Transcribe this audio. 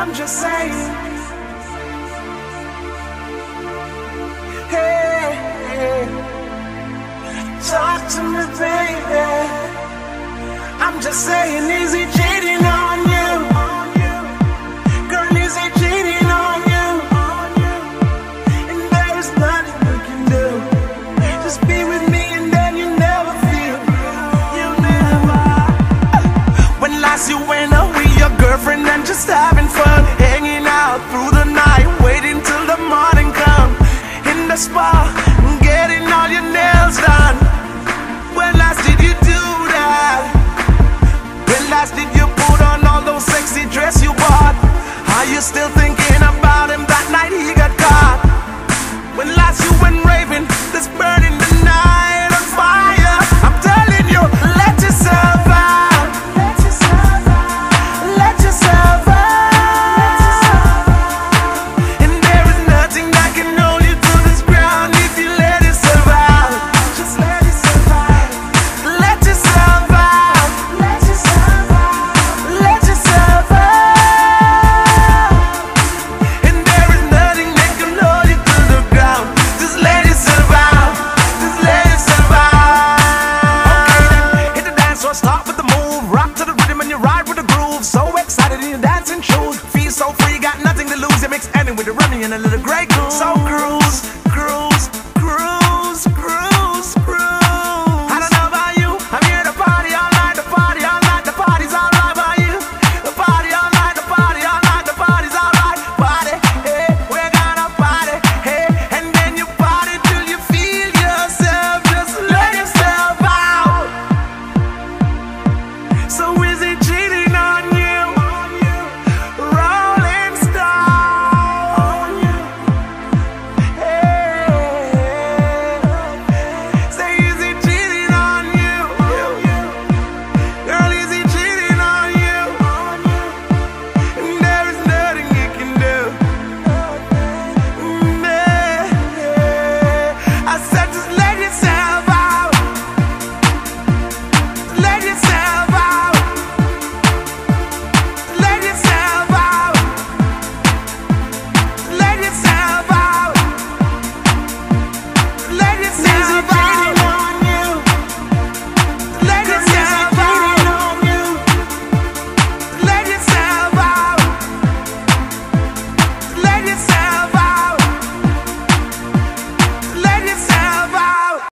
I'm just saying. Hey, hey, talk to me, baby. I'm just saying, is he cheating on you? Girl, is he cheating on you? And there is nothing you can do. Just be with me and then you never feel. You never. When last you went out with your girlfriend and just having fun, hanging out through the night, waiting till the morning come, in the spa, getting all your nails done. When last did you do that? When last did you put on all those sexy dress you bought? Are you still